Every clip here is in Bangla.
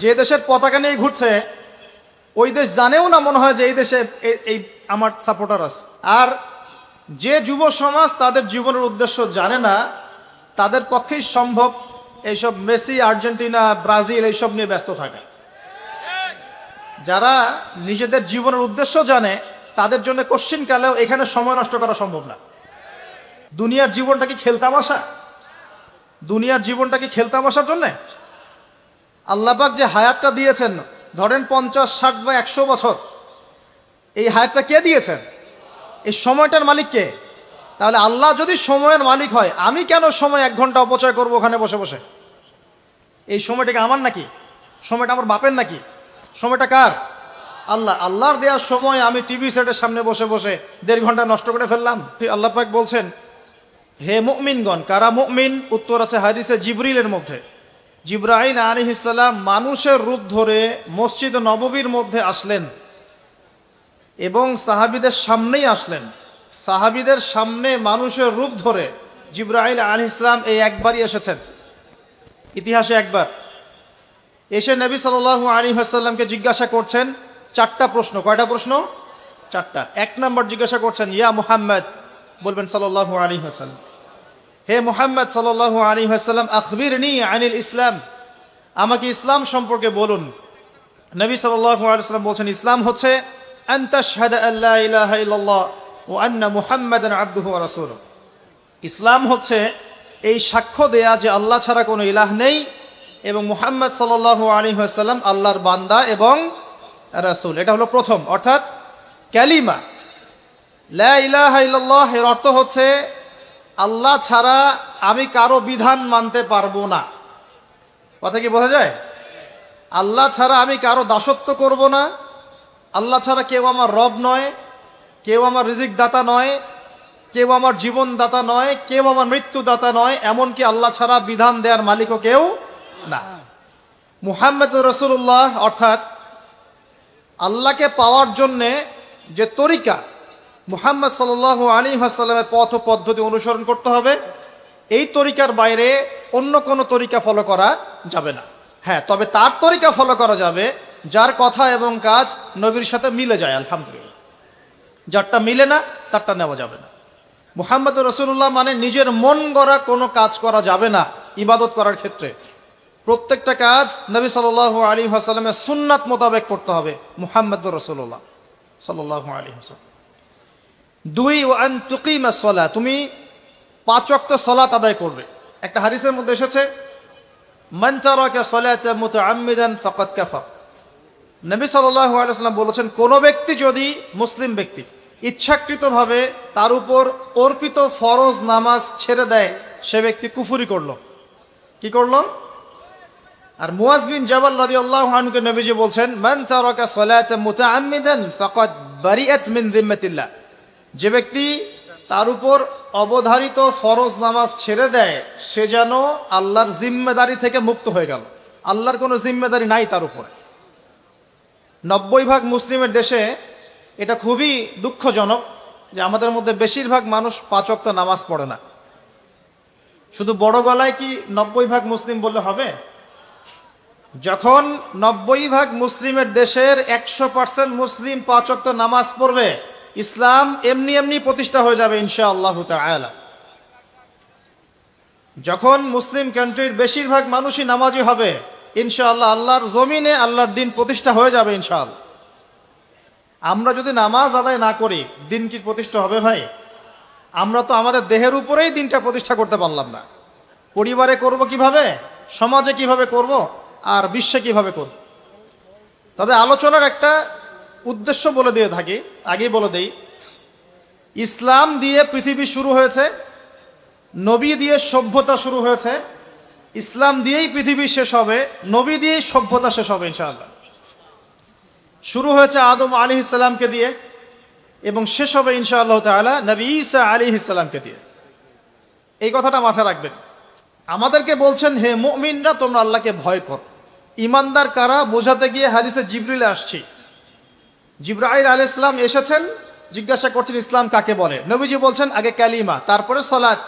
যে দেশের পতাকা নিয়ে ঘুরছে ওই দেশ জানেও না মনে হয় যে এই দেশে এই আমার সাপোর্টার আছে। আর যে যুব সমাজ তাদের জীবনের উদ্দেশ্য জানে না তাদের পক্ষেই সম্ভব এইসব মেসি, আর্জেন্টিনা, ব্রাজিল এইসব নিয়ে ব্যস্ত থাকা। যারা নিজেদের জীবনের উদ্দেশ্য জানে তাদের জন্য কোশ্চিনকালেও এখানে সময় নষ্ট করা সম্ভব না। দুনিয়ার জীবনটা কি খেলতামাশা? দুনিয়ার জীবনটা কি খেলতামাশার জন্যে? আল্লাহ পাক যে হায়াতটা দিয়েছেন, ধরেন 50, 60 বা 100 বছর, এই হায়াতটা কে দিয়েছেন? এই সময়টার মালিক কে? তাহলে আল্লাহ যদি সময়ের মালিক হয়, আমি কেন সময় 1 ঘন্টা অপচয় করব ওখানে বসে বসে? এই সময়টাকে আমার নাকি? সময়টা আমার বাপের নাকি? সময়টা কার? আল্লাহ। আল্লাহর দেওয়ার সময় আমি টিভি সেটের সামনে বসে বসে 1.5 ঘন্টা নষ্ট করে ফেললাম। আল্লাহ পাক বলছেন, হে মুমিনগণ, কারা মুমিন? উত্তর আছে হাদিসে জিবরিলের মধ্যে। জিবরাইল আলাইহিস সালাম মানুষের রূপ ধরে মসজিদ নববীর মধ্যে আসলেন এবং সাহাবীদের সামনেই আসলেন। সাহাবীদের সামনে মানুষের রূপ ধরে জিবরাইল আলাইহিস সালাম এই একবারই এসেছেন, ইতিহাসে একবার। এসে নবী সাল্লাল্লাহু আলাইহি ওয়াসাল্লামকে জিজ্ঞাসা করছেন 4টা প্রশ্ন। কয়টা প্রশ্ন? 4টা। 1 নম্বর জিজ্ঞাসা করছেন, ইয়া মুহাম্মদ, বলবেন সাল্লাল্লাহু আলাইহি ওয়াসাল্লাম, হে মুহাম্মদ সাল্লাল্লাহু আলাইহি ওয়াসাল্লাম, আখবিরনি আনিল ইসলাম, আমাকে ইসলাম সম্পর্কে বলুন। নবী সাল্লাল্লাহু আলাইহি ওয়াসাল্লাম বলছেন, ইসলাম হচ্ছে আন তাশহাদা আল্লা ইলাহা ইল্লাল্লাহ ওয়া আন্না মুহাম্মাদান আবদুহু ওয়া রাসূলুহু। ইসলাম হচ্ছে এই সাক্ষ্য দেয়া যে আল্লাহ ছাড়া কোনো ইলাহ নেই এবং মুহাম্মদ সাল্লাল্লাহু আলাইহি ওয়াসাল্লাম আল্লাহর বান্দা এবং রাসূল। এটা হলো প্রথম, অর্থাৎ কালিমা লা ইলাহা ইল্লাল্লাহ। এর অর্থ হচ্ছে আল্লাহ ছাড়া আমি কারো বিধান মানতে পারবো না। কথা কি বোঝা যায়? আল্লাহ ছাড়া আমি কারো দাসত্ব করব না। আল্লাহ ছাড়া কেউ আমার রব নয়, কেউ আমার রিজিক দাতা নয়, কেউ আমার জীবন দাতা নয়, কেউ আমার মৃত্যু দাতা নয়, এমনকি আল্লাহ ছাড়া বিধান দেওয়ার মালিকও কেউ না। মুহাম্মদ রাসূলুল্লাহ, অর্থাৎ আল্লাহকে পাওয়ার জন্যে যে তরিকা, মুহাম্মদ সাল্লাল্লাহু আলাইহি ওয়াসাল্লামের পথ ও পদ্ধতি অনুসরণ করতে হবে। এই তরিকার বাইরে অন্য কোনো তরিকা ফলো করা যাবে না। হ্যাঁ, তবে তার তরিকা ফলো করা যাবে যার কথা এবং কাজ নবীর সাথে মিলে যায়, আলহামদুলিল্লাহ। যারটা মিলে না তারটা নেওয়া যাবে না। মুহাম্মদ রাসূলুল্লাহ মানে নিজের মন গড়া কোনো কাজ করা যাবে না। ইবাদত করার ক্ষেত্রে প্রত্যেকটা কাজ নবী সাল্লাল্লাহু আলাইহি ওয়াসাল্লামের সুন্নাত মোতাবেক করতে হবে। মুহাম্মদ রাসূলুল্লাহ সাল্লাল্লাহু আলাইহি ওয়াসাল্লাম। 2 ওয়া আন তুকিমাস সালাহ, তুমি 5 ওয়াক্ত সালাত আদায় করবে। একটা হাদিসের মধ্যে এসেছে, মান তারাকা সালাতা মুতাআম্মিদান ফাকাদ কাফার। নবী সাল্লাল্লাহু আলাইহি ওয়াসাল্লাম বলেছেন, কোন ব্যক্তি যদি, মুসলিম ব্যক্তি, ইচ্ছাকৃতভাবে তার উপর অর্পিত ফরজ নামাজ ছেড়ে দেয়, সে ব্যক্তি কুফরি করলো। কি করলো? আর মুয়াজ বিন জাবাল রাদিয়াল্লাহু আনহুকে নবীজি বলছেন, মান তারাকা সালাতা মুতাআম্মিদান ফাকাদ বারিআত মিন যিম্মাতিল্লাহ। যে ব্যক্তি তার উপর অবধারিত ফরজ নামাজ ছেড়ে দেয় সে যেন আল্লাহর জিম্মেদারি থেকে মুক্ত হয়ে গেল। আল্লাহর কোনো জিম্মেদারি নাই তার উপরে। 90% মুসলিমের দেশে এটা খুবই দুঃখজনক যে আমাদের মধ্যে বেশিরভাগ মানুষ 5 ওয়াক্ত নামাজ পড়ে না। শুধু বড় গলায় কি 90% মুসলিম বললে হবে? যখন 90% মুসলিমের দেশের 100% মুসলিম 5 ওয়াক্ত নামাজ পড়বে, ইসলাম এমনি এমনি প্রতিষ্ঠা হয়ে যাবে ইনশাআল্লাহু তাআলা। যখন মুসলিম কান্ট্রির বেশিরভাগ মানুষই নামাজি হবে, ইনশাআল্লাহ আল্লাহর জমিনে আল্লাহর দিন প্রতিষ্ঠা হয়ে যাবে ইনশাআল্লাহ। আমরা যদি নামাজ আদায় না করি, দিন কি প্রতিষ্ঠা হবে ভাই? আমরা তো আমাদের দেহের উপরেই দিনটা প্রতিষ্ঠা করতে পারলাম না। পরিবারে করব কিভাবে, সমাজে কিভাবে করব, আর বিশ্বে কিভাবে করব? তবে আলোচনার একটা উদ্দেশ্য বলে দিয়ে থাকি, আগেই বলে দেই, ইসলাম দিয়ে পৃথিবী শুরু হয়েছে, নবী দিয়ে সভ্যতা শুরু হয়েছে, ইসলাম দিয়েই পৃথিবী শেষ হবে, নবী দিয়েই সভ্যতা শেষ হবে ইনশাআল্লাহ। শুরু হয়েছে আদম আলাইহিস সালামকে দিয়ে এবং শেষ হবে ইনশাআল্লাহ তাআলা নবী ঈসা আলাইহিস সালামকে দিয়ে। এই কথাটা মাথায় রাখবেন। আমাদেরকে বলছেন, হে মুমিনরা, তোমরা আল্লাহকে ভয় করো। ইমানদার কারা বোঝাতে গিয়ে হাদিসে জিবরিলে আসছি। জিবরাইল আলাইহিস সালাম এসেছেন, জিজ্ঞাসা করছেন ইসলাম কাকে বলে। নবীজি বলছেন আগে কালিমা, তারপরে সালাত।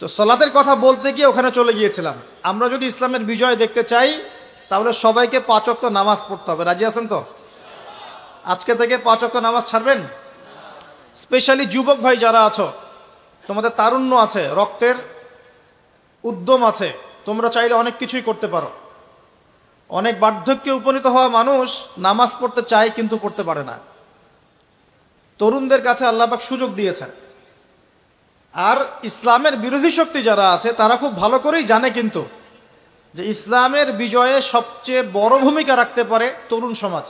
তো সালাতের কথা বলতে গিয়ে ওখানে চলে গিয়েছিলাম। আমরা যদি ইসলামের বিজয় দেখতে চাই তাহলে সবাইকে 5 ওয়াক্ত নামাজ পড়তে হবে। রাজি আছেন তো? আজকে থেকে 5 ওয়াক্ত নামাজ ছাড়বেন? স্পেশালি যুবক ভাই যারা আছো, তোমাদের তারুণ্য আছে, রক্তের উদ্যম আছে, তোমরা চাইলে অনেক কিছুই করতে পারো। অনেক বার্ধক্যে উপনীত হওয়া মানুষ নামাজ পড়তে চায় কিন্তু পড়তে পারে না। তরুণদের কাছে আল্লাহ পাক সুযোগ দিয়েছেন। আর ইসলামের বিরোধী শক্তি যারা আছে তারা খুব ভালো করেই জানে কিন্তু যে ইসলামের বিজয়ে সবচেয়ে বড় ভূমিকা রাখতে পারে তরুণ সমাজ,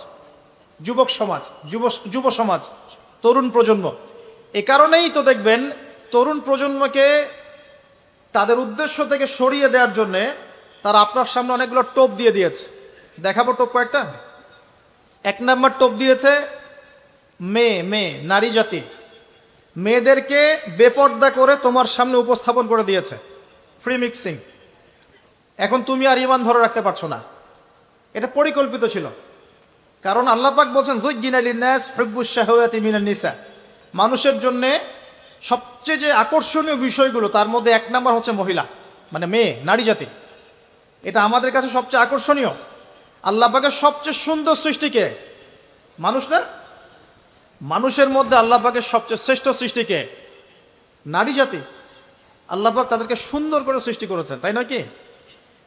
যুবক সমাজ, যুব সমাজ, তরুণ প্রজন্ম। এ কারণেই তো দেখবেন তরুণ প্রজন্মকে তাদের উদ্দেশ্য থেকে সরিয়ে দেওয়ার জন্যে তারা আপনার সামনে অনেকগুলো টোপ দিয়ে দিয়েছে। দেখাবো টোপ কয়েকটা। 1 নম্বর টোপ দিয়েছে মেয়ে নারী জাতি। মেয়েদেরকে বেপর্দা করে তোমার সামনে উপস্থাপন করে দিয়েছে, ফ্রি মিক্সিং। এখন তুমি আর ঈমান ধরে রাখতে পারছো না। এটা পরিকল্পিত ছিল, কারণ আল্লাহ পাক বলছেন যুজ্জিনা লিন-নাস হুব্বুশ শাহাওয়াতি মিনান নিসা। মানুষের জন্য সবচেয়ে যে আকর্ষণীয় বিষয়গুলো তার মধ্যে 1 নম্বর হচ্ছে মহিলা, মানে মেয়ে, নারী জাতি। এটা আমাদের কাছে সবচেয়ে আকর্ষণীয়। আল্লাহ পাকের সবচেয়ে সুন্দর সৃষ্টিকে মানুষ না? মানুষের মধ্যে আল্লাহ পাকের সবচেয়ে শ্রেষ্ঠ সৃষ্টিকে নারী জাতি। আল্লাহ পাক তাদেরকে সুন্দর করে সৃষ্টি করেছেন, তাই নয় কি?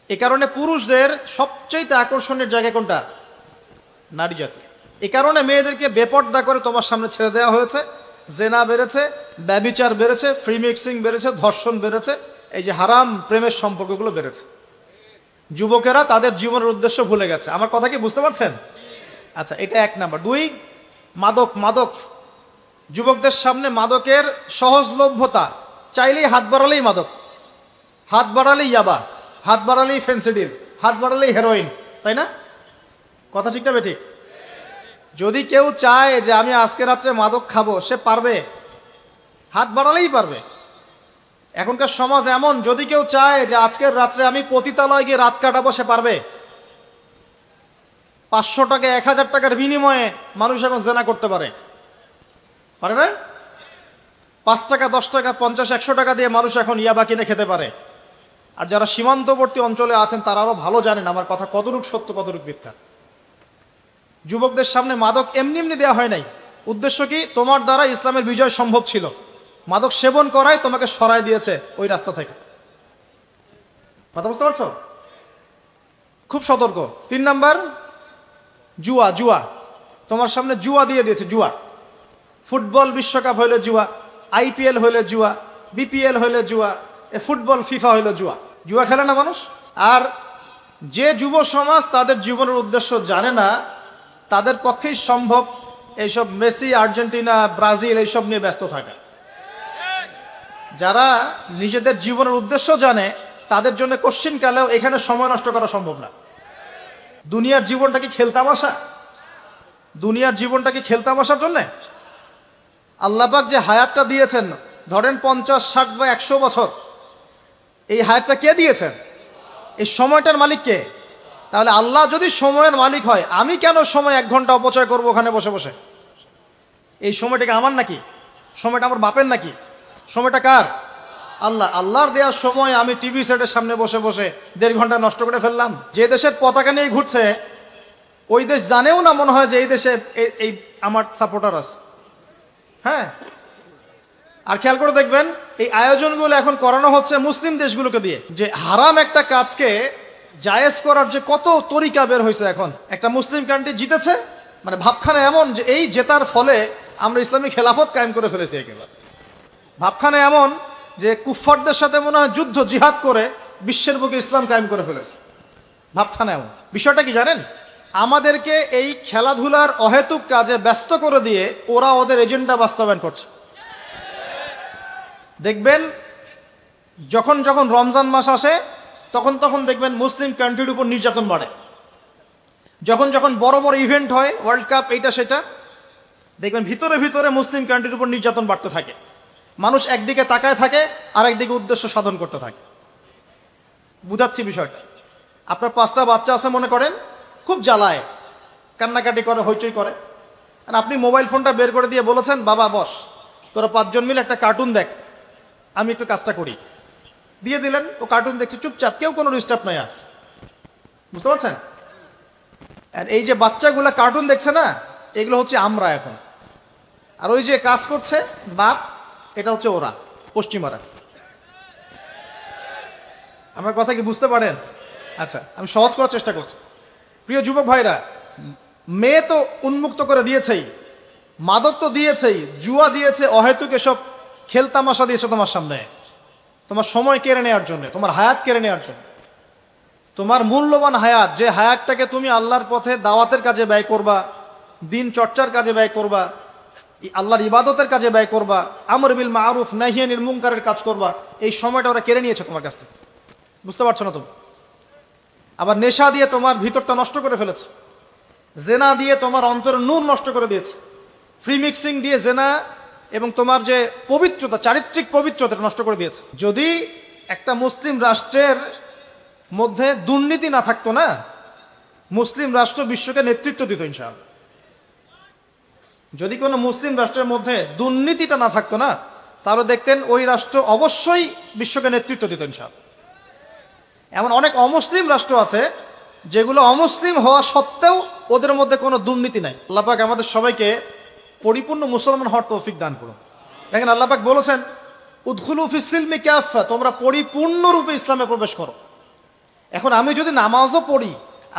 এ কারণে পুরুষদের সবচেয়ে আকর্ষণের জায়গা কোনটা? নারী জাতি। এ কারণে মেয়েদেরকে বেপর্দা করে তোমার সামনে ছেড়ে দেওয়া হয়েছে। জেনা বেড়েছে, ব্যভিচার বেড়েছে, ফ্রি মিক্সিং বেড়েছে, ধর্ষণ বেড়েছে, এই যে হারাম প্রেমের সম্পর্কগুলো বেড়েছে। যুবকেরা তাদের জীবনের উদ্দেশ্য ভুলে গেছে। আমার কথা কি বুঝতে পারছেন? আচ্ছা, এটা 1 নম্বর। 2, মাদক। যুবকদের সামনে মাদকের সহজলভ্যতা। চাইলেই হাত বাড়ালেই মাদক, হাত বাড়ালেই ইয়াবা, হাত বাড়ালেই ফেন্সিডিল, হাত বাড়ালেই হেরোইন, তাই না? কথা ঠিক না বেঠিক? যদি কেউ চায় যে আমি আজকে রাত্রে মাদক খাবো, সে পারবে, হাত বাড়ালেই পারবে। এখনকার সমাজ এমন, যদি কেউ চায় যে আজকের রাত্রে আমি পতিতালয় গিয়ে রাত কাটাবো, সে পারবে। 500 টাকা 1000 টাকার বিনিময়ে মানুষ এখন জেনা করতে পারে না? 5 টাকা 10 টাকা 50 100 টাকা দিয়ে মানুষ এখন ইয়াবা কিনে খেতে পারে। আর যারা সীমান্তবর্তী অঞ্চলে আছেন তারা আরও ভালো জানেন আমার কথা কতটুকু সত্য কতটুকু মিথ্যা। যুবকদের সামনে মাদক এমনি এমনি দেওয়া হয় নাই। উদ্দেশ্য কি? তোমার দ্বারা ইসলামের বিজয় সম্ভব ছিল। মাদক সেবন করাই তোমাকে সরায় দিয়েছে ওই রাস্তা থেকে। কথা বুঝতে পারছো? খুব সতর্ক। 3 নাম্বার, জুয়া। তোমার সামনে জুয়া দিয়ে দিয়েছে। জুয়া, ফুটবল বিশ্বকাপ হইলে জুয়া, IPL হইলে জুয়া, BPL হইলে জুয়া, ফুটবল ফিফা হইলে জুয়া। জুয়া খেলে না মানুষ। আর যে যুব সমাজ তাদের জীবনের উদ্দেশ্য জানে না, তাদের পক্ষেই সম্ভব এইসব মেসি, আর্জেন্টিনা, ব্রাজিল এইসব নিয়ে ব্যস্ত থাকা। যারা নিজেদের জীবনের উদ্দেশ্য জানে তাদের জন্য কোশ্চিন কালেও এখানে সময় নষ্ট করা সম্ভব না। দুনিয়ার জীবনটা কি খেলতামাশা? দুনিয়ার জীবনটা কি খেলতামাশার জন্যে? আল্লাহ পাক যে হায়াতটা দিয়েছেন, ধরেন 50, 60 বা 100 বছর, এই হায়াতটা কে দিয়েছেন? এই সময়টার মালিক কে? তাহলে আল্লাহ যদি সময়ের মালিক হয়, আমি কেন সময় 1 ঘন্টা অপচয় করবো ওখানে বসে বসে? এই সময়টাকে আমার নাকি? সময়টা আমার বাপের নাকি? সময়টা কার? আল্লাহর দেওয়ার সময় আমি টিভি সেটের সামনে বসে বসে 1.5 ঘন্টা নষ্ট করে ফেললাম। যে দেশের পতাকা নিয়ে ঘুরছে ওই দেশ জানেও না মনে হয় যে এই দেশে এই আমার সাপোর্টার আছে। হ্যাঁ, আর খেয়াল করে দেখবেন এই আয়োজনগুলো এখন করানো হচ্ছে মুসলিম দেশগুলোকে দিয়ে। যে হারাম একটা কাজকে জায়েজ করার যে কত তরিকা বের হয়েছে। এখন একটা মুসলিম কান্ট্রি জিতেছে, মানে ভাবখানা এমন যে এই জেতার ফলে আমরা ইসলামী খেলাফত কায়েম করে ফেলেছি। একেবারে ভাবখানা এমন যে কুফফারদের সাথে মনে হয় যুদ্ধ জিহাদ করে বিশ্বের বুকে ইসলাম কায়েম করে ফেলেছে। ভাবখানা এমন। বিষয়টা কি জানেন? আমাদেরকে এই খেলাধুলার অহেতুক কাজে ব্যস্ত করে দিয়ে ওরা ওদের এজেন্ডা বাস্তবায়ন করছে। দেখবেন যখন যখন রমজান মাস আসে তখন তখন দেখবেন মুসলিম কান্ট্রির উপর নির্যাতন বাড়ে। যখন যখন বড় বড় ইভেন্ট হয়, ওয়ার্ল্ড কাপ, এইটা সেটা, দেখবেন ভিতরে ভিতরে মুসলিম কান্ট্রির উপর নির্যাতন বাড়তে থাকে। মানুষ একদিকে তাকায় থাকে আর একদিকে উদ্দেশ্য সাধন করতে থাকে। বুঝাচ্ছি বিষয়টা। আপনার 5টা বাচ্চা আছে মনে করেন, খুব জ্বালায়, কান্নাকাটি করে, হইচই করে। আর আপনি মোবাইল ফোনটা বের করে দিয়ে বলেছেন, বাবা বস, তোরা 5 জন মিলে একটা কার্টুন দেখ, আমি একটু কাজটা করি। দিয়ে দিলেন, ও কার্টুন দেখছে চুপচাপ, কেউ কোনো ডিস্টার্ব নাই। আর বুঝতে পারছেন? আর এই যে বাচ্চাগুলো কার্টুন দেখছে না, এগুলো হচ্ছে আমরা এখন। আর ওই যে কাজ করছে বাপ, এটা হচ্ছে ওরা, পশ্চিমারা। আমার কথা কি বুঝতে পারেন? আচ্ছা, আমি সহজ করার চেষ্টা করছি। প্রিয় যুবক ভাইরা, মেয়ে তো উন্মুক্ত করে দিয়েছেই, মাদক তো দিয়েছেই, জুয়া দিয়েছে, অহেতুক এসব খেলতামাশা দিয়েছে তোমার সামনে, তোমার সময় কেড়ে নেওয়ার জন্য, তোমার হায়াত কেড়ে নেওয়ার জন্য। তোমার মূল্যবান হায়াত, যে হায়াতটাকে তুমি আল্লাহর পথে দাওয়াতের কাজে ব্যয় করবা, দিন চর্চার কাজে ব্যয় করবা, আল্লাহর ইবাদতের কাজে ব্যয় করবা, আমর বিল মারুফ নাহি আনিল মুনকারের কাজ করবা, এই সময়টা ওরা কেড়ে নিয়েছে তোমার কাছ থেকে। বুঝতে পারছো না তুমি? আবার নেশা দিয়ে তোমার ভিতরটা নষ্ট করে ফেলেছে, জেনা দিয়ে তোমার অন্তরের নূর নষ্ট করে দিয়েছে, ফ্রি মিক্সিং দিয়ে জেনা এবং তোমার যে পবিত্রতা, চারিত্রিক পবিত্রতা নষ্ট করে দিয়েছে। যদি একটা মুসলিম রাষ্ট্রের মধ্যে দুর্নীতি না থাকতো না, মুসলিম রাষ্ট্র বিশ্বকে নেতৃত্ব দিত ইনশাআল্লাহ। যদি কোনো মুসলিম রাষ্ট্রের মধ্যে দুর্নীতিটা না থাকতো না, তাহলে দেখতেন ওই রাষ্ট্র অবশ্যই বিশ্বকে নেতৃত্ব দিত ইনশাআল্লাহ। এমন অনেক অমুসলিম রাষ্ট্র আছে যেগুলো অমুসলিম হওয়া সত্ত্বেও ওদের মধ্যে কোনো দুর্নীতি নাই। আল্লাহ পাক আমাদের সবাইকে পরিপূর্ণ মুসলমান হওয়ার তৌফিক দান করুন। দেখেন, আল্লাহ পাক বলেছেন, উদখুলু ফিস সিলমি কাফা, তোমরা পরিপূর্ণরূপে ইসলামে প্রবেশ করো। এখন আমি যদি নামাজও পড়ি,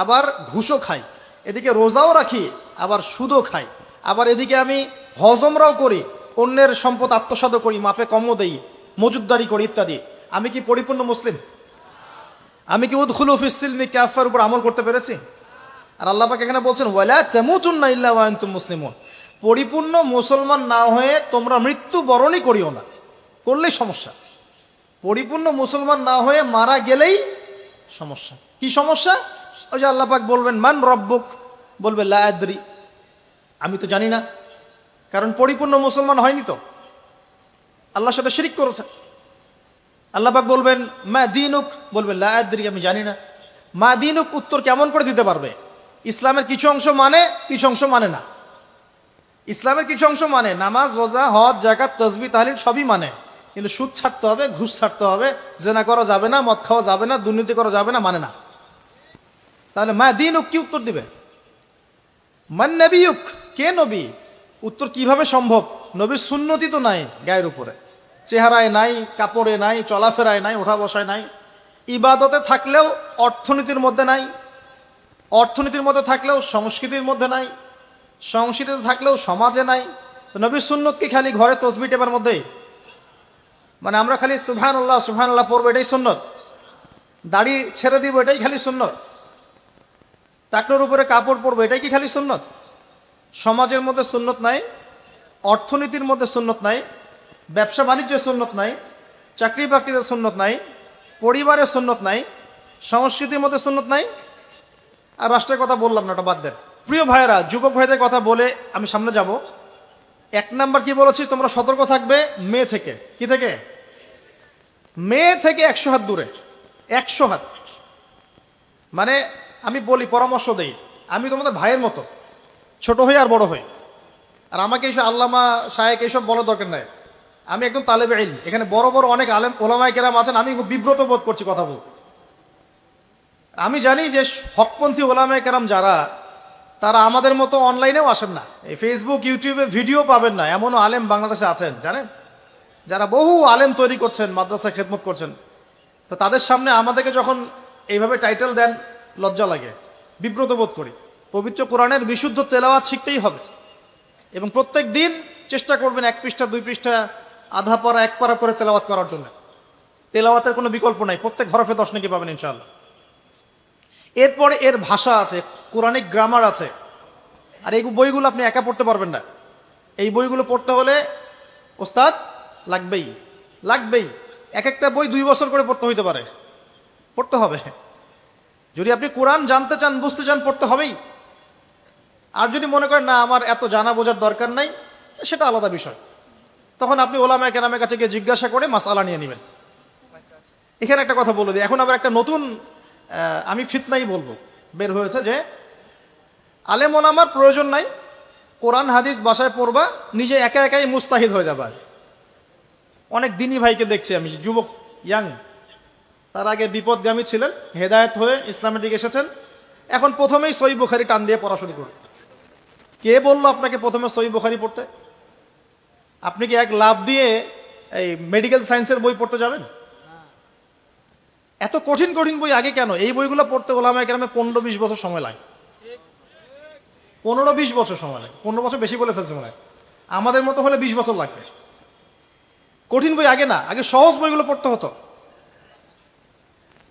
আবার ঘুষও খাই, এদিকে রোজাও রাখি, আবার সুদও খাই, আবার এদিকে আমি হজমরাও করি, অন্যের সম্পদ আত্মসাৎ করি, মাপে কমও দেই, মজুদদারি করি ইত্যাদি, আমি কি পরিপূর্ণ মুসলিম? আমি কি উদখুলু ফিস সিলমি কাফার উপর আমল করতে পেরেছি? আর আল্লাহ পাক এখানে বলছেন, ওয়ালা তামুতুন্না ইল্লা ওয়া আনতুম মুসলিমুন, পরিপূর্ণ মুসলমান না হয়ে তোমরা মৃত্যু বরণই করিও না, করলেই সমস্যা। পরিপূর্ণ মুসলমান না হয়ে মারা গেলেই সমস্যা। কি সমস্যা? ওই যে আল্লাহ পাক বলবেন, মান রব্বুক, বলবে লা আদরি, আমি তো জানি না, কারণ পরিপূর্ণ মুসলমান হয়নি তো, আল্লাহর সাথে শিরিক করেছে। আল্লাহ পাক বলবেন, মা দীনুক, বলবে লা আদরি, আমি জানি না। মা দীনুক উত্তর কেমন করে দিতে পারবে? ইসলামের কিছু অংশ মানে, কিছু অংশ মানে না। ইসলামের কিছু অংশ মানে, নামাজ, রোজা, হজ, যাকাত, তাসবিহ, তাহলিল সবই মানে, কিন্তু সুদ ছাড়তে হবে, ঘুষ ছাড়তে হবে, জেনা করা যাবে না, মদ খাওয়া যাবে না, দুর্নীতি করা যাবে না, মানে না। তাহলে মা দীনুক কি উত্তর দিবে? মান নবিয়ুক, কে নবী? উত্তর কিভাবে সম্ভব? নবীর সুন্নতি তো নাই গায়ের উপরে, চেহারায় নাই, কাপড়ে নাই, চলাফেরায় নাই, ওঠা বসায় নাই, ইবাদতে থাকলেও অর্থনীতির মধ্যে নাই, অর্থনীতির মধ্যে থাকলেও সংস্কৃতির মধ্যে নাই, সংস্কৃতিতে থাকলেও সমাজে নাই। তো নবীর সুন্নত কি খালি ঘরে তসবিহ টেপার মধ্যেই? মানে আমরা খালি সুবহানাল্লাহ সুবহানাল্লাহ পড়বো, এটাই সুন্নত? দাড়ি ছেড়ে দিব, এটাই খালি সুন্নত? টাকনোর উপরে কাপড় পরবো, এটাই কি খালি সুন্নত? সমাজের মধ্যে সুন্নত নাই, অর্থনীতির মধ্যে সুন্নত নাই, ব্যবসা বাণিজ্যের সুন্নত নাই, চাকরি বাকরিতে সুন্নত নাই, পরিবারের সুন্নত নাই, সংস্কৃতির মধ্যে সুন্নত নাই, আর রাষ্ট্রের কথা বললাম না, ওটা বাদ দেন। প্রিয় ভাইয়েরা, যুবক ভাইদের কথা বলে আমি সামনে যাব। এক নাম্বার কি বলেছি? তোমরা সতর্ক থাকবে মেয়ে থেকে। কি থেকে? মেয়ে থেকে 100 হাত দূরে। 100 হাত মানে আমি বলি, পরামর্শ দেই, আমি তোমাদের ভাইয়ের মতো, ছোট হই আর বড় হই। আর আমাকে এইসব আল্লামা শায়েক এইসব বলার দরকার নাই। আমি একদম তালেবে ইলম। এখানে বড় বড় অনেক আলেম ওলামায়ে কেরাম আছেন, আমি খুব বিব্রত বোধ করছি কথা বলতে। আমি জানি যে হকপন্থী ওলামায়ে কেরাম যারা, তারা আমাদের মতো অনলাইনেও আসেন না, এই ফেসবুক ইউটিউবে ভিডিও পাবেন না, এমনও আলেম বাংলাদেশে আছেন জানেন, যারা বহু আলেম তৈরি করছেন, মাদ্রাসা খেদমত করছেন। তো তাদের সামনে আমাদেরকে যখন এইভাবে টাইটেল দেন, লজ্জা লাগে, বিব্রত বোধ করি। পবিত্র কোরআনের বিশুদ্ধ তেলাওয়াত শিখতেই হবে, এবং প্রত্যেক দিন চেষ্টা করবেন 1 পৃষ্ঠা 2 পৃষ্ঠা, আধা পারা 1 পারা করে তেলাওয়াত করার জন্য। তেলাওয়াতের কোনো বিকল্প নাই, প্রত্যেক হরফে 10 নেকি পাবেন ইনশাআল্লাহ। এরপরে এর ভাষা আছে, কোরআনিক গ্রামার আছে, আর এই বইগুলো আপনি একা পড়তে পারবেন না। এই বইগুলো পড়তে হলে ওস্তাদ লাগবেই, লাগবেই। এক একটা বই 2 বছর করে পড়তে হইতে পারে, পড়তে হবে। যদি আপনি কোরআন জানতে চান, বুঝতে চান, পড়তে হবেই। আর যদি মনে করেন না আমার এত জানা বোঝার দরকার নাই, সেটা আলাদা বিষয়, তখন আপনি ওলামায়ে কেরামের কাছে গিয়ে জিজ্ঞাসা করে মাসআলা নিয়ে নেবেন। এখানে একটা কথা বলে দিই, এখন আবার একটা নতুন আমি ফিতনাই বলবো বের হয়েছে, যে আলেম ওলামার প্রয়োজন নাই, কোরআন হাদিস বাসায় পড়বা, নিজে একা একাই মুস্তাহিদ হয়ে যাবা। অনেক দিনী ভাইকে দেখছি আমি, যুবক, ইয়াং, তার আগে বিপদগামী ছিলেন, হেদায়েত হয়ে ইসলামের দিকে এসেছেন, এখন প্রথমেই সহিহ বুখারী টান দিয়ে পড়া শুরু করুন। কে বললো আপনাকে প্রথমে সহিহ বুখারী পড়তে? আপনি কি এক লাভ দিয়ে এই মেডিকেল সায়েন্সের বই পড়তে যাবেন? এত কঠিন কঠিন বই আগে কেন? এই বইগুলো পড়তে ওলামায়ে কেরামে 15-20 বছর সময় লাগে। 15-20 বছর সময় লাগে। 15 বছর বেশি বলে ফেলছে মনে হয়। আমাদের মতো হলে 20 বছর লাগবে। কঠিন বই আগে না, আগে সহজ বইগুলো পড়তে হতো।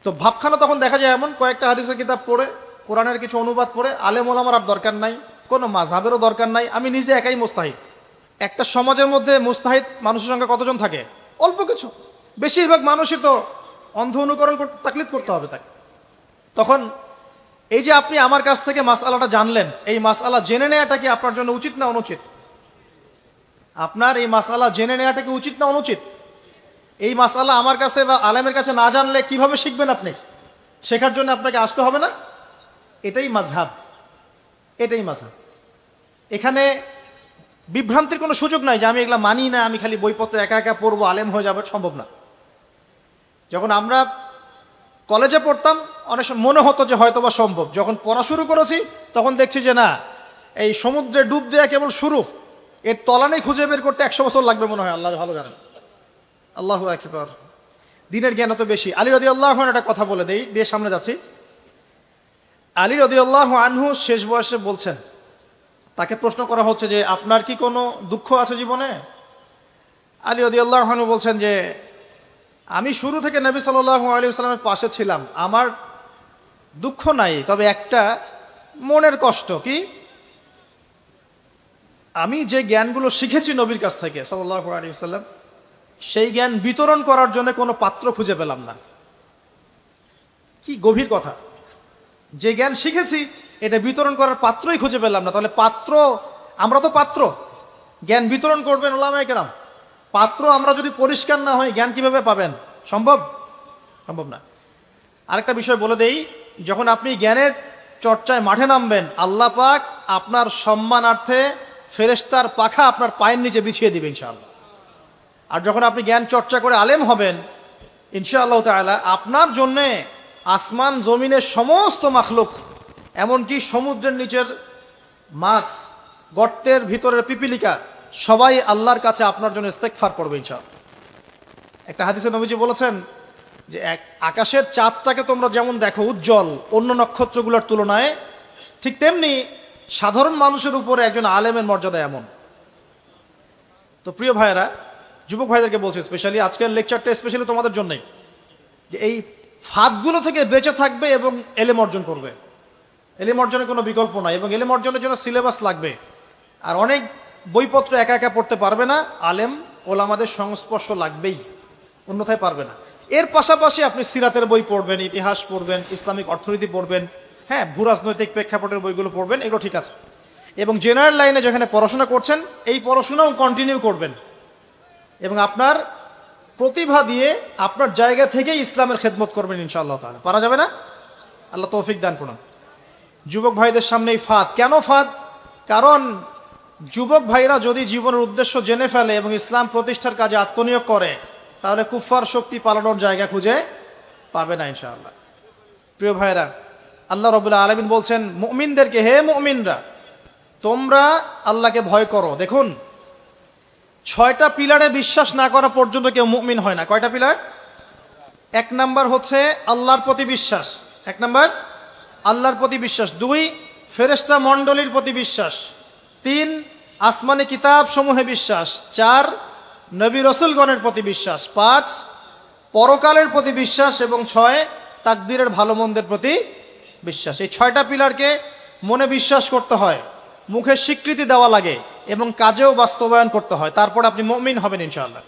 তো ভাবখানা তখন দেখা যায় এমন, কয়েকটা হাদিসের কিতাব পড়ে, কোরআনের কিছু অনুবাদ পড়ে, আলেম ওলামার আর দরকার নাই, কোনো মাযহাবেরও দরকার নাই, আমি নিজে একাই মুস্তাহিদ। একটা সমাজের মধ্যে মুস্তাহিদ মানুষের সংখ্যা কতজন থাকে? অল্প কিছু। বেশিরভাগ মানুষই তো অন্ধ অনুকরণ তাকলিদ করতে হবে তাকে। তখন এই যে আপনি আমার কাছ থেকে মাসআলাটা জানলেন, এই মাসআলা জেনে নেওয়াটা কি আপনার জন্য উচিত না অনুচিত? আপনার এই মাসআলা জেনে নেওয়াটা কি উচিত না অনুচিত? এই মাসআলা আমার কাছে বা আলেমের কাছে না জানলে কিভাবে শিখবেন আপনি? শেখার জন্য আপনাকে আসতে হবে না? এটাই মাযহাব, এটাই মাযহাব। এখানে বিভ্রান্তির কোনো সুযোগ নাই যে আমি এগুলা মানি না, আমি খালি বইপত্র একা একা পড়বো, আলেম হয়ে যাবে, সম্ভব না। যখন আমরা কলেজে পড়তাম অনেক সময় মনে হতো যে হয়তো বা সম্ভব, যখন পড়া শুরু করেছি তখন দেখছি যে না, এই সমুদ্রে ডুব দেওয়া কেবল শুরু, এর তলানেই খুঁজে বের করতে 100 বছর লাগবে মনে হয়, আল্লাহ ভালো জানেন। আল্লাহু আকবার। দিনের জ্ঞান তো বেশি। আলী রাদিয়াল্লাহু আনহু একটা কথা বলে দিয়ে সামনে যাচ্ছি। আলী রাদিয়াল্লাহু আনহু শেষ বয়সে বলছেন, তাকে প্রশ্ন করা হচ্ছে যে আপনার কি কোনো দুঃখ আছে জীবনে? আলী রাদিয়াল্লাহু আনহু বলছেন যে আমি শুরু থেকে নবী সাল্লাল্লাহু আলাইহি ওয়াসাল্লামের পাশে ছিলাম, আমার দুঃখ নাই, তবে একটা মনের কষ্ট। কি? আমি যে জ্ঞানগুলো শিখেছি নবীর কাছ থেকে সাল্লাল্লাহু আলাইহি ওয়াসাল্লাম, সেই জ্ঞান বিতরণ করার জন্য কোনো পাত্র খুঁজে পেলাম না। কি গভীর কথা! যে জ্ঞান শিখেছি এটা বিতরণ করার পাত্রই খুঁজে পেলাম না। তাহলে পাত্র, আমরা তো পাত্র, জ্ঞান বিতরণ করবেন ওলামায়ে কেরাম। পাত্র আমরা যদি পরিষ্কার না হই, জ্ঞান কিভাবে পাবেন? সম্ভব? সম্ভব না। আরেকটা বিষয় বলে দেই, যখন আপনি জ্ঞানের চর্চায় মাঠে নামবেন, আল্লাহ পাক আপনার সম্মানার্থে ফেরেশতার পাখা আপনার পায়ের নিচে বিছিয়ে দিবেন ইনশাআল্লাহ। আর যখন আপনি জ্ঞান চর্চা করে আলেম হবেন ইনশাআল্লাহ তাআলা, আপনার জন্যে আসমান জমিনের সমস্ত মাখলুক, এমনকি সমুদ্রের নিচের মাছ, গর্তের ভিতরের পিপিলিকা, সবাই আল্লাহর কাছে আপনার জন্য ইস্তেগফার করবে ইনশাআল্লাহ। একটা হাদিসে নবীজি বলেছেন যে আকাশের চাঁদটাকে তোমরা যেমন দেখো উজ্জ্বল অন্য নক্ষত্রগুলোর তুলনায়, ঠিক তেমনি সাধারণ মানুষের উপরে একজন আলেমের মর্যাদা এমন। তো প্রিয় ভাইয়েরা, যুবক ভাইদেরকে বলছি, স্পেশালি আজকের লেকচারটা স্পেশালি তোমাদের জন্যই, যে এই ফাঁদগুলো থেকে বেঁচে থাকবে এবং এলেম অর্জন করবে। এলেম অর্জনের কোনো বিকল্প নাই, এবং এলেম অর্জনের জন্য সিলেবাস লাগবে। আর অনেক বইপত্র একা একা পড়তে পারবে না, আলেম ওলামাদের সংস্পর্শ লাগবেই, অন্যথায় পারবে না। এর পাশাপাশি আপনি সিরাতের বই পড়বেন, ইতিহাস পড়বেন, ইসলামিক অর্থনীতি পড়বেন, হ্যাঁ, ভূরাজনৈতিক প্রেক্ষাপটের বইগুলো পড়বেন, এগুলো ঠিক আছে। এবং জেনারেল লাইনে যেখানে পড়াশোনা করছেন, এই পড়াশোনাও কন্টিনিউ করবেন, এবং আপনার প্রতিভা দিয়ে আপনার জায়গা থেকেই ইসলামের খেদমত করবেন ইনশাআল্লাহ তাআলা। পারা যাবে না? আল্লাহ তৌফিক দান করুন। যুবক ভাইদের সামনে এই ফাঁদ। কেন ফাঁদ? কারণ যুবক ভাইরা যদি জীবনের উদ্দেশ্য জেনে ফেলে এবং ইসলাম প্রতিষ্ঠার কাজে আত্মনিয়োগ করে, তাহলে কুফফার শক্তি পালানোর জায়গা খুঁজে পাবে না ইনশাআল্লাহ। প্রিয় ভাইরা, আল্লাহ রাব্বুল আলামিন বলছেন মুমিনদেরকে, হে মুমিনরা, তোমরা আল্লাহকে ভয় করো। দেখুন, 6টা পিলারে বিশ্বাস না করা পর্যন্ত কেউ মুমিন হয় না। কয়টা পিলার? 1 নাম্বার হচ্ছে আল্লাহর প্রতি বিশ্বাস। 1 নাম্বার আল্লাহর প্রতি বিশ্বাস। 2 ফেরেশতা মণ্ডলীর প্রতি বিশ্বাস। 3 আসমানি কিতাব সমূহে বিশ্বাস। 4 নবী রসুলগণের প্রতি বিশ্বাস। 5 পরকালের প্রতি বিশ্বাস। এবং 6 তাকদীরের ভালো মন্দের প্রতি বিশ্বাস। এই 6টা পিলারকে মনে বিশ্বাস করতে হয়, মুখে স্বীকৃতি দেওয়া লাগে, এবং কাজেও বাস্তবায়ন করতে হয়। তারপর আপনি মুমিন হবেন ইনশাআল্লাহ।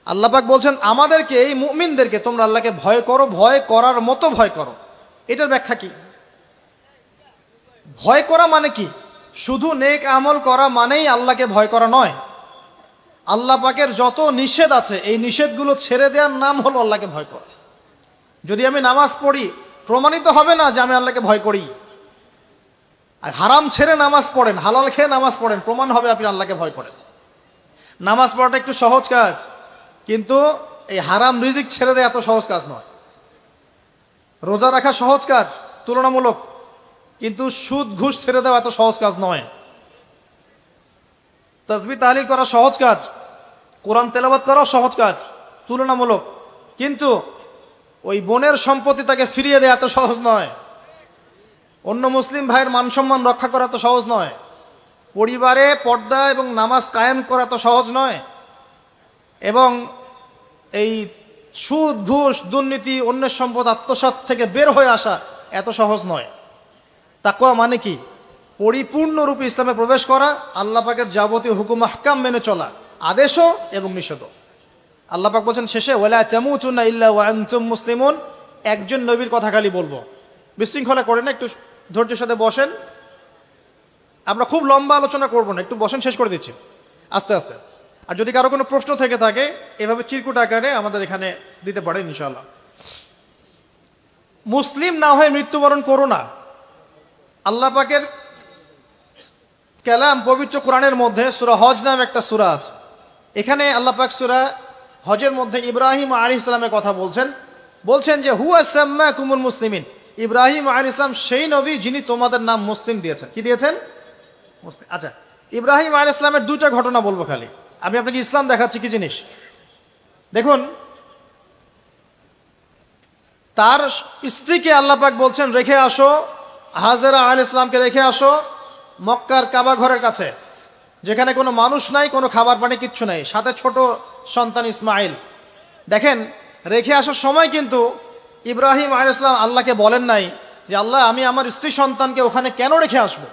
আল্লাহ পাক বলছেন আমাদেরকে, এই মুমিনদেরকে, তোমরা আল্লাহকে ভয় করো, ভয় করার মতো ভয় করো। এটার ব্যাখ্যা কি? ভয় করা মানে কি? শুধু নেক আমল করা মানেই আল্লাহকে ভয় করা নয়। আল্লাহ পাকের যত নিষেধ আছে, এই নিষেধগুলো ছেড়ে দেওয়ার নাম হলো আল্লাহকে ভয় করা। যদি আমি নামাজ পড়ি, প্রমাণিত হবে না যে আমি আল্লাহকে ভয় করি। আর হারাম ছেড়ে নামাজ পড়েন, হালাল খেয়ে নামাজ পড়েন, প্রমাণ হবে আপনি আল্লাহকে ভয় করেন। নামাজ পড়াটা একটু সহজ কাজ, কিন্তু এই হারাম রিজিক ছেড়ে দেওয়া এত সহজ কাজ নয়। রোজা রাখা সহজ কাজ তুলনামূলক, কিন্তু সুদ ঘুষ ছেড়ে দেওয়া এত সহজ কাজ নয়। তাসবিহ তাহলিল করা সহজ কাজ, কোরআন তেলাওয়াত করাও সহজ কাজ তুলনামূলক, কিন্তু ওই বোনের সম্পত্তি তাকে ফিরিয়ে দেওয়া এত সহজ নয়। অন্য মুসলিম ভাইয়ের মান সম্মান রক্ষা করা তো সহজ নয়। পরিবারে পর্দা এবং নামাজ কায়েম করা তো সহজ নয়। এবং এই সুদ ঘুষ দুর্নীতি অন্যের সম্পদ আত্মসাৎ থেকে বের হয়ে আসা এত সহজ নয়। তাকওয়া মানে কি? পরিপূর্ণরূপে ইসলামে প্রবেশ করা, আল্লাহ পাকের যাবতীয় হুকুম আহকাম মেনে চলা, আদেশও এবং নিষেধও। আল্লাহ পাক বলছেন শেষে, ওয়ালা তামুতুন্না ইল্লা ওয়া আনতুম মুসলিমুন। একজন নবীর কথা খালি বলবো, বিশৃঙ্খলা করে না, একটু ধৈর্যের সাথে বসেন। আমরা খুব লম্বা আলোচনা করব না, একটু বসেন, শেষ করে দিচ্ছি আস্তে আস্তে। আর যদি কারো কোনো প্রশ্ন থেকে থাকে এভাবে চিরকুট আকারে আমাদের এখানে দিতে পারেন ইনশাআল্লাহ। মুসলিম না হয়ে মৃত্যুবরণ করো না। আল্লাহ পাকের কালাম পবিত্র কোরআনের মধ্যে সূরা হজ নাম একটা সূরা আছে। এখানে আল্লাহ পাক সূরা হজের মধ্যে ইব্রাহিম আলাইহিস সালামের কথা বলছেন যে হুয়া সাম্মাকুমুল মুসলিমিন। ইব্রাহিম আলাইহিস সালাম সেই নবী যিনি তোমাদের নাম মুসলিম দিয়েছেন। কি দিয়েছেন? মুসলিম। আচ্ছা, ইব্রাহিম আলাইহিস সালামের দুইটা ঘটনা বলবো খালি, আমি আপনাকে ইসলাম দেখাচ্ছি কি জিনিস। দেখুন, তার স্ত্রীকে আল্লাহ পাক বলছেন রেখে আসো, হাজেরা আলাইহিস সালামকে রেখে আসো মক্কার কাবা ঘরের কাছে, যেখানে কোনো মানুষ নাই, কোনো খাবার পানি কিচ্ছু নাই, সাথে ছোট সন্তান ইসমাইল। দেখেন, রেখে আসার সময় কিন্তু ইব্রাহিম আলাইহিস সালাম আল্লাহকে বলেন নাই যে আল্লাহ আমি আমার স্ত্রী সন্তানকে ওখানে কেন রেখে আসবো,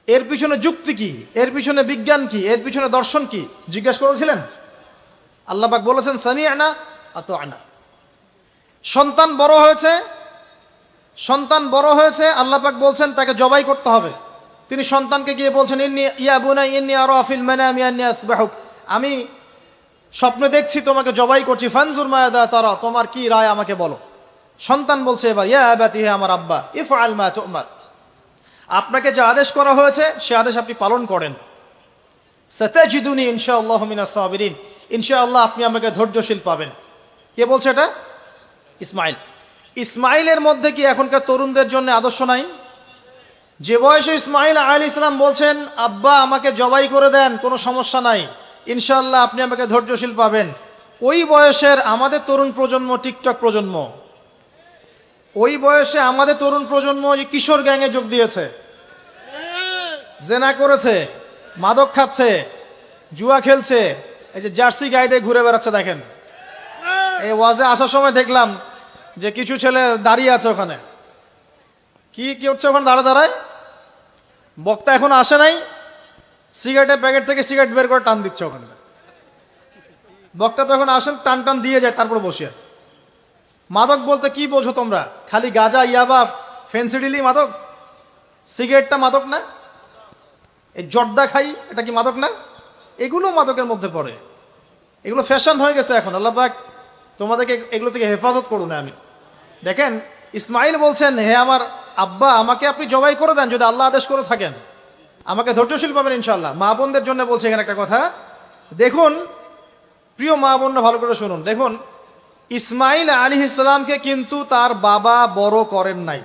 এর পিছনে যুক্তি কি, এর পিছনে বিজ্ঞান কি, এর পিছনে দর্শন কি জিজ্ঞাসা করেছিলেন? আল্লাহ পাক বলেছেন সামি'না আতা'না। সন্তান বড় হয়েছে, আল্লাহ পাক বলছেন তাকে জবাই করতে হবে। তিনি সন্তানকে গিয়ে বলছেন ইয়া বুনাই ইন্নী আরা ফিল মানামি আন্নী আসবাহুক, আমি স্বপ্নে দেখছি তোমাকে জবাই করছি, ফানজুর মায়াদা তারা, তোমার কি রায় আমাকে বলো। সন্তান বলছে এবার ইয়া আবাতি, হে আমার আব্বা, ইফআল মা তু'মার, আপনাকে যে আদেশ করা হয়েছে সে আদেশ আপনি পালন করেন। সাতাজিদুনি ইনশাআল্লাহু মিনাস সাবিরিন, ইনশাআল্লাহ আপনি আমাকে ধৈর্যশীল পাবেন। কে বলছে এটা? ইসমাইল। ইসমাইলের মধ্যে কি এখনকার তরুণদের জন্য আদর্শ নাই? যে বয়সে ইসমাইল আলাইহিস সালাম বলছেন আব্বা আমাকে জবাই করে দেন, কোনো সমস্যা নাই, ইনশাআল্লাহ আপনি আমাকে ধৈর্যশীল পাবেন, ওই বয়সের আমাদের তরুণ প্রজন্ম টিকটক প্রজন্ম, ওই বয়সে আমাদের তরুণ প্রজন্ম যে কিশোর গ্যাংয়ে যোগ দিয়েছে, জেনা করেছে, মাদক খাচ্ছে, জুয়া খেলছে, এই যে জার্সি গায়ে দিয়ে ঘুরে বেড়াচ্ছে। দেখেন, এই ওয়াজে আসার সময় দেখলাম যে কিছু ছেলে দাঁড়িয়ে আছে ওখানে, কি হচ্ছে ওখানে দাঁড়ায়, বক্তা এখন আসে নাই, সিগারেটের প্যাকেট থেকে সিগারেট বের করে টান দিচ্ছে ওখানে। বক্তা তো এখন আসেন, টান দিয়ে যায়, তারপর বসে। মাদক বলতে কি বোঝো তোমরা? খালি গাঁজা, ইয়াবা, ফেন্সিডিলি মাদক? সিগারেটটা মাদক না? এই জর্দা খাই, এটা কি মাদক না? এগুলো মাদকের মধ্যে পড়ে, এগুলো ফ্যাশন হয়ে গেছে এখন। আল্লাহ পাক তোমাদেরকে এগুলো থেকে হেফাজত করুন। আমি দেখেন, ইসমাইল বলছেন হে আমার আব্বা আমাকে আপনি জবাই করে দেন, যদি আল্লাহ আদেশ করে থাকেন, আমাকে ধৈর্যশীল পাবেন ইনশাআল্লাহ। মা বোনদের জন্য বলছে এখানে একটা কথা, দেখুন প্রিয় মা বোনরা ভালো করে শুনুন। দেখুন, ইসমাইল আলাইহিস সালামকে কিন্তু তার বাবা বড় করেন নাই।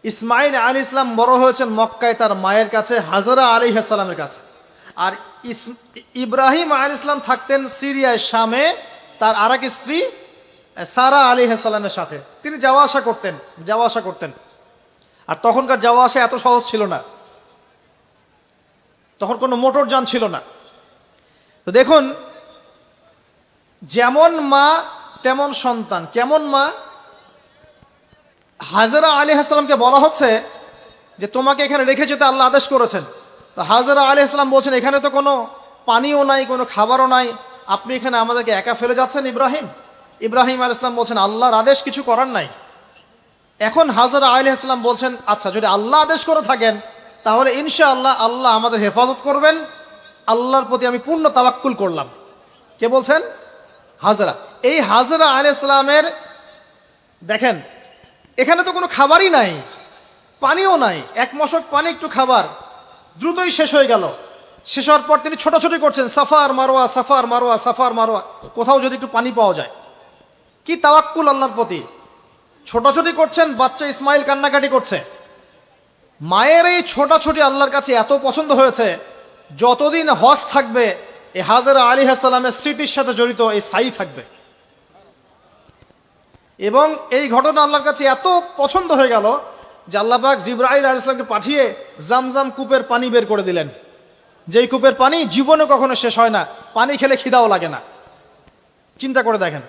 ইসমাইল আলাইহিস সালাম বড় হয়েছেন মক্কায় তার মায়ের কাছে, হাজরা আলাইহিস সালামের কাছে। আর ইব্রাহিম আলাইহিস সালাম থাকতেন সিরিয়ায়, শামে, তার আরেক স্ত্রী সারা আলাইহিস সালামের সাথে তিনি যাওয়া আসা করতেন। আর তখনকার যাওয়া আসা এত সহজ ছিল না, তখন কোনো মোটর যান ছিল না। তো দেখুন, যেমন মা তেমন সন্তান। কেমন মা? হাজরা আলাইহিস সালামকে বলা হচ্ছে যে তোমাকে এখানে রেখে যেতে আল্লাহ আদেশ করেছেন। তো হাজরা আলাইহিস সালাম বলছেন এখানে তো কোনো পানিও নাই, কোনো খাবারও নাই, আপনি এখানে আমাদেরকে একা ফেলে যাচ্ছেন ইব্রাহিম আলাইহিস সালাম বলছেন আল্লাহর আদেশ, কিছু করার নাই। এখন হাজরা আলাইহিস সালাম বলছেন আচ্ছা যদি আল্লাহ আদেশ করে থাকেন তাহলে ইনশাআল্লাহ আল্লাহ আমাদের হেফাজত করবেন, আল্লাহর প্রতি আমি পূর্ণ তাওয়াক্কুল করলাম। কে বলছেন? হাজরা। এই হাজরা আলাইহিস সালামের দেখেন এখানে তো কোনো খাবারই নাই, পানিও নাই, এক মশক পানি একটু খাবার দ্রুতই শেষ হয়ে গেল। শেষ হওয়ার পর তিনি ছোটাছুটি করছেন, suffer Marwah suffer Marwah suffer Marwah, কোথাও যদি একটু পানি পাওয়া যায়। কি তাওয়াক্কুল আল্লাহর প্রতি, ছোটাছুটি করছেন। বাচ্চা ইসমাইল কান্নাকাটি করছে, মায়ের এই ছোটাছুটি আল্লাহর কাছে এত পছন্দ হয়েছে, যতদিন হজ থাকবে এই হাজরা আলাইহিস সালামের স্মৃতির সাথে জড়িত এই সাই থাকবে। এবং এই ঘটনা আল্লাহর কাছে এত পছন্দ হয়ে গেল যে আল্লাহ পাক জিবরাইল আলাইহিস সালামকে পাঠিয়ে জামজাম কূপের পানি বের করে দিলেন, যেই কূপের পানি জীবনে কখনো শেষ হয় না, পানি খেলে খিদাও লাগে না। চিন্তা করে দেখেন,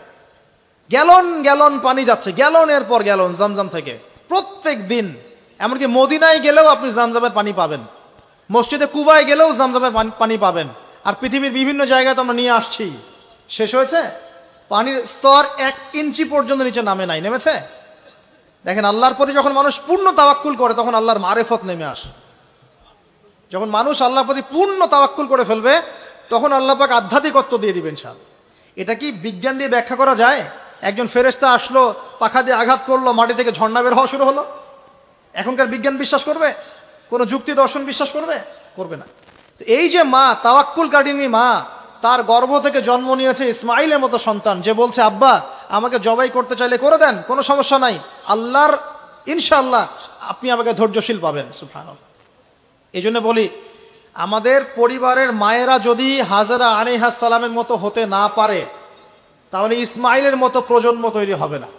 গ্যালন গ্যালন পানি যাচ্ছে, গ্যালনের পর গ্যালন জামজাম থেকে প্রত্যেক দিন। এমনকি মদিনায় গেলেও আপনি জামজামের পানি পাবেন, মসজিদে কুবায় গেলেও জামজামের পানি পাবেন। আর পৃথিবীর বিভিন্ন জায়গায় তো আমরা নিয়ে আসছি, শেষ হয়েছে? পানির স্তর 1 ইঞ্চি পর্যন্ত নিচে নামে নাই, নেমেছে? দেখেন, আল্লাহর প্রতি যখন মানুষ পূর্ণ তাওয়াক্কুল করে তখন আল্লাহর মারেফত নেমে আসে। যখন মানুষ আল্লাহর প্রতি পূর্ণ তাওয়াক্কুল করে ফেলবে তখন আল্লাহ পাক আধ্যাত্মিকত্ব দিয়ে দিবেন ইনশাআল্লাহ। এটা কি বিজ্ঞান দিয়ে ব্যাখ্যা করা যায়? একজন ফেরেশতা আসলো, পাখা দিয়ে আঘাত করলো, মাটি থেকে ঝর্ণা বের হওয়া শুরু হলো, এখনকার বিজ্ঞান বিশ্বাস করবে? কোনো যুক্তি দর্শন বিশ্বাস করবে? করবে না। তো এই যে মা, তাওয়াক্কুল কারিনী মা, তার গর্ভ থেকে জন্ম নিয়েছে ইসমাইলের মতো সন্তান, যে বলছে আব্বা আমাকে জবাই করতে চাইলে করে দেন, কোনো সমস্যা নাই, আল্লাহর ইনশাআল্লাহ আপনি আমাকে ধৈর্যশীল পাবেন। সুবহানাল্লাহ। এই জন্য বলি, আমাদের পরিবারের মায়েরা যদি হাজরা আলাইহিস সালামের মতো হতে না পারে তাহলে ইসমাইলের মতো প্রজন্ম তৈরি হবে না।